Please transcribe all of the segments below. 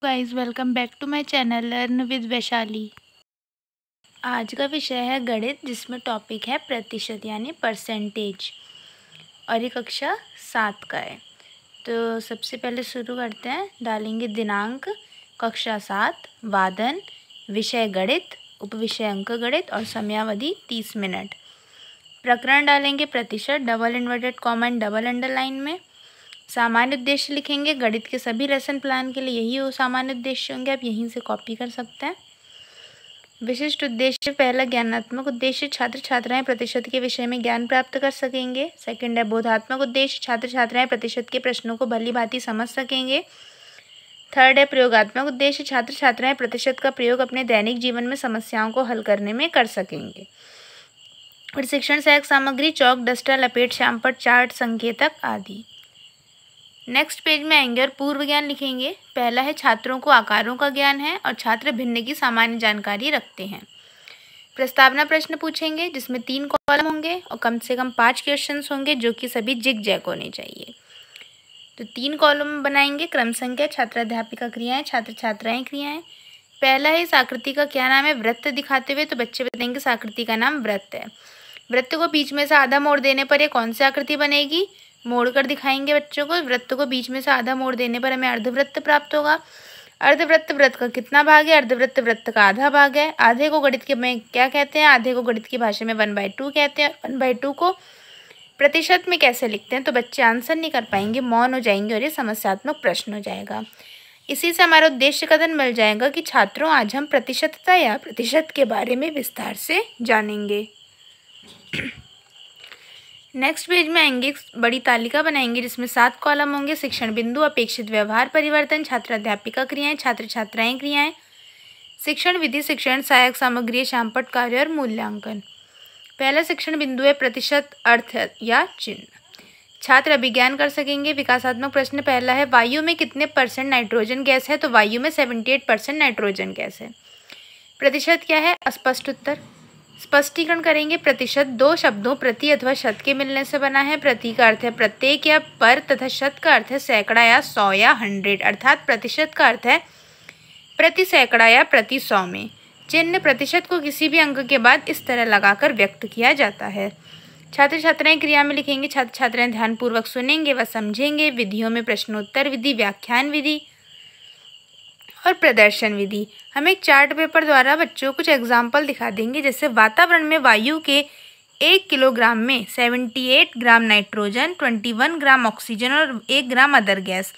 Guys, welcome back to my channel learn with Vaishali. आज का विषय है गणित, जिसमें टॉपिक है प्रतिशत यानी परसेंटेज, और ये कक्षा 7 का है। तो सबसे पहले शुरू करते हैं। डालेंगे दिनांक, कक्षा 7, वादन, विषय गणित, उपविषय अंक गणित और समयावधि 30 मिनट। प्रकरण डालेंगे प्रतिशत, double inverted comma double underline में। सामान्य उद्देश्य लिखेंगे। गणित के सभी लेसन प्लान के लिए यही सामान्य उद्देश्य होंगे, आप यहीं से कॉपी कर सकते हैं। विशिष्ट उद्देश्य, पहला ज्ञानात्मक उद्देश्य, छात्र छात्राएं प्रतिशत के विषय में ज्ञान प्राप्त कर सकेंगे। सेकंड है बोधात्मक उद्देश्य, छात्र छात्राएं प्रतिशत के प्रश्नों को भली भांति समझ सकेंगे। थर्ड है प्रयोगात्मक उद्देश्य, छात्र छात्राएं प्रतिशत का प्रयोग अपने दैनिक जीवन में समस्याओं को हल करने में कर सकेंगे। प्रशिक्षण सहायक सामग्री, चौक, डस्टर, लपेट, श्यामपट्ट, चार्ट, संकेतक आदि। नेक्स्ट पेज में आएंगे और पूर्व ज्ञान लिखेंगे। पहला है छात्रों को आकारों का ज्ञान है और छात्र भिन्न की सामान्य जानकारी रखते हैं। प्रस्तावना प्रश्न पूछेंगे, जिसमें 3 कॉलम होंगे और कम से कम 5 क्वेश्चंस होंगे, जो कि सभी जिग जैग होने चाहिए। तो 3 कॉलम बनाएंगे। क्रम संख्या, छात्राध्यापिका क्रियाएं, छात्र छात्राएं क्रियाएं। पहला है इस आकृति का क्या नाम है, वृत्त दिखाते हुए। तो बच्चे बताएंगे इस आकृति का नाम वृत्त है। वृत्त को बीच में से आधा मोड़ देने पर यह कौन सी आकृति बनेगी, मोड़ कर दिखाएंगे बच्चों को। वृत्त को बीच में से आधा मोड़ देने पर हमें अर्धवृत्त प्राप्त होगा। अर्धवृत्त वृत्त का कितना भाग है, अर्धवृत्त वृत्त का आधा भाग है। आधे को गणित के में क्या कहते हैं, आधे को गणित की भाषा में 1/2 कहते हैं। 1/2 को प्रतिशत में कैसे लिखते हैं, तो बच्चे आंसर नहीं कर पाएंगे, मौन हो जाएंगे और ये समस्यात्मक प्रश्न हो जाएगा। इसी से हमारा उद्देश्य कथन मिल जाएगा कि छात्रों, आज हम प्रतिशतता या प्रतिशत के बारे में विस्तार से जानेंगे। नेक्स्ट पेज में आएंगे, बड़ी तालिका बनाएंगे, जिसमें 7 कॉलम होंगे। शिक्षण बिंदु, अपेक्षित व्यवहार परिवर्तन, छात्राध्यापिका क्रियाएं, छात्र छात्राएं क्रियाएं, शिक्षण विधि, शिक्षण सहायक सामग्री, श्यामपट्ट कार्य और मूल्यांकन। पहला शिक्षण बिंदु है प्रतिशत, अर्थ या चिन्ह। छात्र अभिज्ञान कर सकेंगे। विकासात्मक प्रश्न पहला है, वायु में कितने % नाइट्रोजन गैस है, तो वायु में 78% नाइट्रोजन गैस है। प्रतिशत क्या है, अस्पष्ट उत्तर। स्पष्टीकरण करेंगे। प्रतिशत 2 शब्दों प्रति अथवा शत के मिलने से बना है। प्रति का अर्थ है प्रत्येक या पर, तथा शत का अर्थ है सैकड़ा या 100 या 100, अर्थात प्रतिशत का अर्थ है प्रति सैकड़ा या प्रति 100 में। चिन्ह, प्रतिशत को किसी भी अंक के बाद इस तरह लगाकर व्यक्त किया जाता है। छात्र छात्राएं क्रिया में लिखेंगे। छात्र छात्राएं ध्यानपूर्वक सुनेंगे व समझेंगे। विधियों में प्रश्नोत्तर विधि, व्याख्यान विधि और प्रदर्शन विधि। हम एक चार्ट पेपर द्वारा बच्चों को कुछ एग्जाम्पल दिखा देंगे। जैसे वातावरण में वायु के 1 किलोग्राम में 78 ग्राम नाइट्रोजन, 21 ग्राम ऑक्सीजन और 1 ग्राम अदर गैस।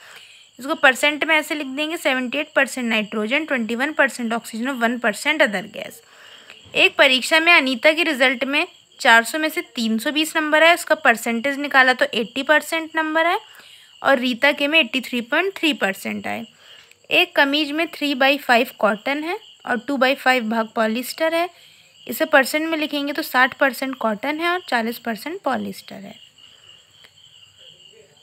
इसको परसेंट में ऐसे लिख देंगे, 78% नाइट्रोजन, 21% ऑक्सीजन और 1% अदर गैस। एक परीक्षा में अनीता के रिजल्ट में 400 में से 320 नंबर है, उसका परसेंटेज निकाला तो 80% नंबर है, और रीता के में 83.3% आए। एक कमीज में 3/5 कॉटन है और 2/5 भाग पॉलिस्टर है। इसे परसेंट में लिखेंगे तो 60% कॉटन है और 40% पॉलिस्टर है।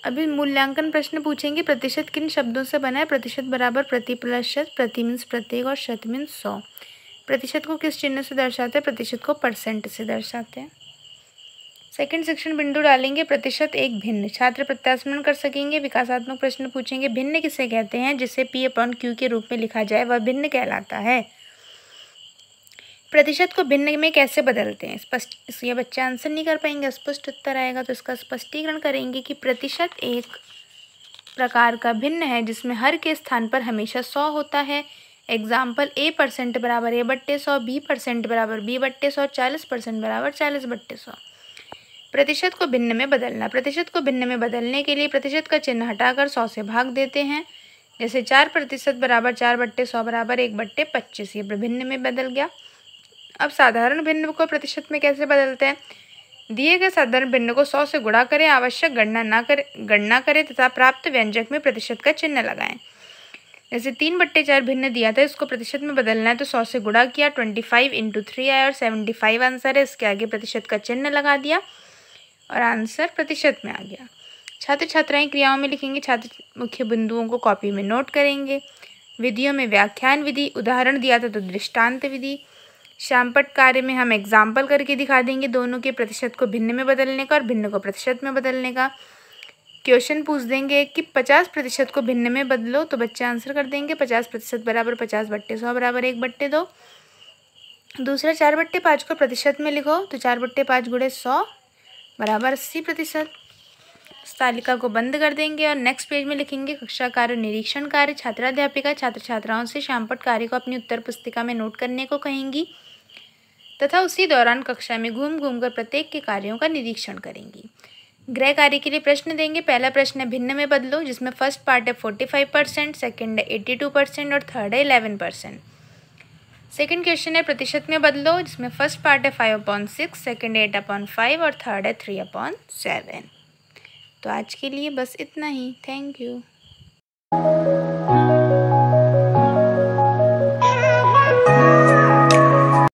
अभी मूल्यांकन प्रश्न पूछेंगे। प्रतिशत किन शब्दों से बना है, प्रतिशत बराबर प्रति प्लस शत, प्रति मीन्स प्रत्येक और शत मीन्स 100। प्रतिशत को किस चिन्ह से दर्शाते हैं, प्रतिशत को परसेंट से दर्शाते हैं। सेकंड शिक्षण बिंदु डालेंगे। प्रतिशत एक भिन्न, छात्र प्रत्यास्मरण कर सकेंगे। विकासात्मक प्रश्न पूछेंगे। भिन्न किसे कहते हैं, जिसे P/Q के रूप में लिखा जाए वह भिन्न कहलाता है। प्रतिशत को भिन्न में कैसे बदलते हैं, स्पष्ट, ये बच्चे आंसर नहीं कर पाएंगे, स्पष्ट उत्तर आएगा। तो इसका स्पष्टीकरण करेंगे कि प्रतिशत एक प्रकार का भिन्न है, जिसमें हर के स्थान पर हमेशा 100 होता है। एग्जाम्पल, A% बराबर A/100, B% बराबर B/100, 40% बराबर 40/100। प्रतिशत को भिन्न में बदलना। प्रतिशत को भिन्न में बदलने के लिए प्रतिशत का चिन्ह हटाकर 100 से भाग देते हैं। जैसे 4% बराबर 4/100 बराबर 1/25, ये भिन्न में बदल गया। अब साधारण भिन्न को प्रतिशत में कैसे बदलते हैं, दिए गए साधारण भिन्न को 100 से गुणा करें, आवश्यक गणना करें तथा प्राप्त व्यंजक में प्रतिशत का चिन्ह लगाएं। जैसे 3/4 भिन्न दिया था, इसको प्रतिशत में बदलना है तो 100 से गुणा किया, 25 × 3 आया और 75 आंसर है। इसके आगे प्रतिशत का चिन्ह लगा दिया और आंसर प्रतिशत में आ गया। छात्र छात्राएं क्रियाओं में लिखेंगे। छात्र मुख्य बिंदुओं को कॉपी में नोट करेंगे। विधियों में व्याख्यान विधि, उदाहरण दिया था तो दृष्टांत विधि। श्यामपट्ट कार्य में हम एग्जाम्पल करके दिखा देंगे दोनों के प्रतिशत को भिन्न में बदलने का और भिन्न को प्रतिशत में बदलने का। क्वेश्चन पूछ देंगे कि 50% को भिन्न में बदलो, तो बच्चे आंसर कर देंगे 50% बराबर 50/100 बराबर 1/2। दूसरा 4/5 को प्रतिशत में लिखो, तो 4/5 × 100 बराबर 80%। इस तालिका को बंद कर देंगे और नेक्स्ट पेज में लिखेंगे कक्षा कार्य निरीक्षण कार्य। छात्राध्यापिका छात्र छात्राओं से शामपट कार्य को अपनी उत्तर पुस्तिका में नोट करने को कहेंगी तथा उसी दौरान कक्षा में घूम घूम कर प्रत्येक के कार्यों का निरीक्षण करेंगी। गृह कार्य के लिए प्रश्न देंगे। पहला प्रश्न है भिन्न में बदलो, जिसमें फर्स्ट पार्ट है 45%, सेकंड है 82% और थर्ड है 11%। सेकंड क्वेश्चन है प्रतिशत में बदलो, जिसमें फर्स्ट पार्ट है 5/6, सेकंड 8/5 और थर्ड है 3/7। तो आज के लिए बस इतना ही। Thank you.